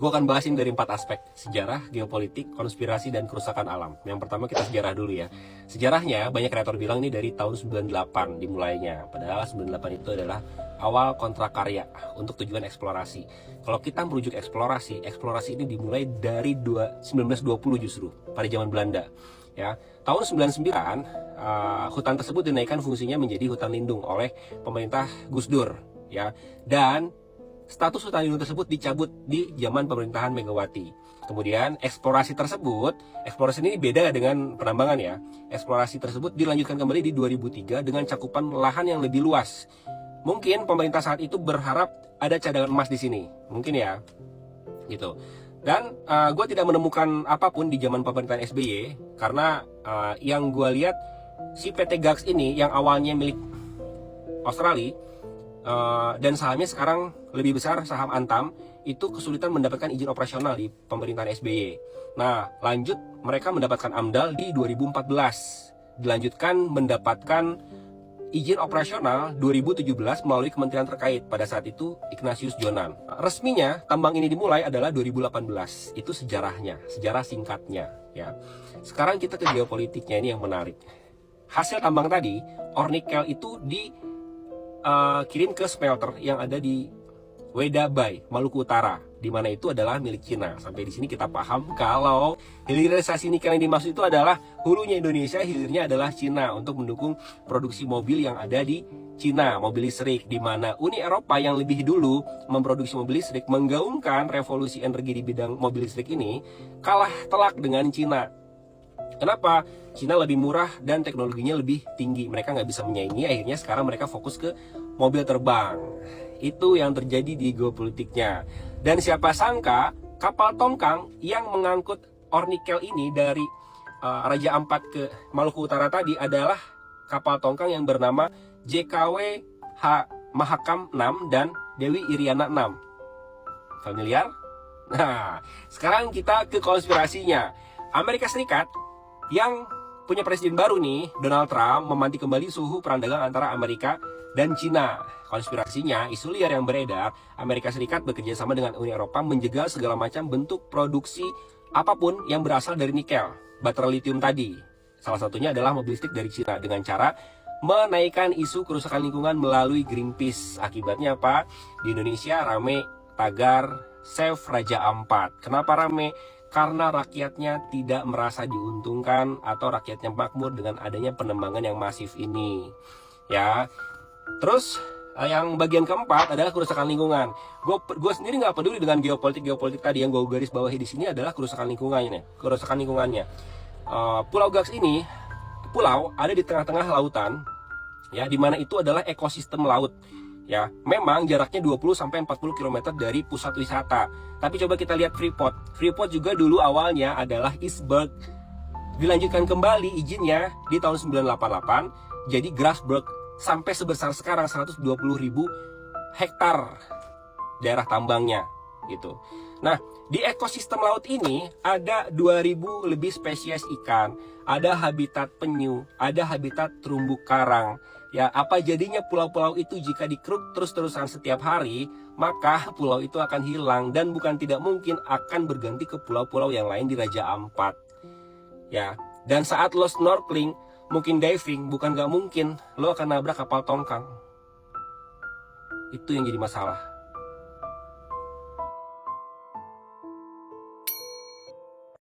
Gue akan bahas ini dari 4 aspek: sejarah, geopolitik, konspirasi, dan kerusakan alam. Yang pertama kita sejarah dulu ya. Sejarahnya banyak kreator bilang ini dari tahun 98 dimulainya. Padahal 98 itu adalah awal kontrak karya untuk tujuan eksplorasi. Kalau kita merujuk eksplorasi ini dimulai dari 1920 justru, pada zaman Belanda. Ya, tahun 99 hutan tersebut dinaikkan fungsinya menjadi hutan lindung oleh pemerintah Gus Dur, ya. Dan status hutan lindung tersebut dicabut di zaman pemerintahan Megawati. Kemudian eksplorasi ini beda dengan penambangan ya. Eksplorasi tersebut dilanjutkan kembali di 2003 dengan cakupan lahan yang lebih luas. Mungkin pemerintah saat itu berharap ada cadangan emas di sini, mungkin ya, gitu. Dan gue tidak menemukan apapun di zaman pemerintahan SBY karena yang gue lihat si PT GAX ini yang awalnya milik Australia dan sahamnya sekarang lebih besar saham Antam, itu kesulitan mendapatkan izin operasional di pemerintahan SBY. Nah, lanjut mereka mendapatkan AMDAL di 2014, dilanjutkan mendapatkan izin operasional 2017 melalui kementerian terkait, pada saat itu Ignatius Jonan. Resminya tambang ini dimulai adalah 2018. Itu sejarahnya, sejarah singkatnya ya. Sekarang kita ke geopolitiknya, ini yang menarik. Hasil tambang tadi, ore nikel itu kirim ke smelter yang ada di Weda Bay, Maluku Utara, di mana itu adalah milik Cina. Sampai di sini kita paham kalau hilirisasi nikel yang dimaksud itu adalah hulunya Indonesia, hilirnya adalah Cina untuk mendukung produksi mobil yang ada di Cina, mobil listrik, di mana Uni Eropa yang lebih dulu memproduksi mobil listrik, menggaungkan revolusi energi di bidang mobil listrik ini, kalah telak dengan Cina. Kenapa? Cina lebih murah dan teknologinya lebih tinggi. Mereka nggak bisa menyaingi, akhirnya sekarang mereka fokus ke mobil terbang. Itu yang terjadi di geopolitiknya. Dan siapa sangka kapal tongkang yang mengangkut ore nikel ini dari Raja Ampat ke Maluku Utara tadi adalah kapal tongkang yang bernama JKW Mahakam 6 dan Dewi Iriana 6. Familiar? Nah, sekarang kita ke konspirasinya. Amerika Serikat yang punya presiden baru nih, Donald Trump, memantik kembali suhu perang dagang antara Amerika dan Cina. Konspirasinya, isu liar yang beredar, Amerika Serikat bekerja sama dengan Uni Eropa menjegal segala macam bentuk produksi apapun yang berasal dari nikel, baterai lithium tadi. Salah satunya adalah mobil listrik dari Cina dengan cara menaikkan isu kerusakan lingkungan melalui Greenpeace. Akibatnya apa? Di Indonesia rame tagar Save Raja Ampat. Kenapa rame? Karena rakyatnya tidak merasa diuntungkan atau rakyatnya makmur dengan adanya penambangan yang masif ini. Ya. Terus yang bagian keempat adalah kerusakan lingkungan. Gue sendiri nggak peduli dengan geopolitik tadi, yang gue garis bawahi di sini adalah kerusakan lingkungannya. Pulau GAX ini pulau ada di tengah-tengah lautan, ya, di mana itu adalah ekosistem laut. Ya, memang jaraknya 20 sampai 40 km dari pusat wisata. Tapi coba kita lihat Freeport. Freeport juga dulu awalnya adalah iceberg. Dilanjutkan kembali izinnya di tahun 988 jadi Grasberg, sampai sebesar sekarang 120.000 hektar daerah tambangnya gitu. Nah, di ekosistem laut ini ada 2000 lebih spesies ikan, ada habitat penyu, ada habitat terumbu karang. Ya, apa jadinya pulau-pulau itu jika dikeruk terus-terusan setiap hari? Maka pulau itu akan hilang dan bukan tidak mungkin akan berganti ke pulau-pulau yang lain di Raja Ampat. Ya, dan saat lo snorkeling, mungkin diving, bukan gak mungkin lo akan nabrak kapal tongkang. Itu yang jadi masalah.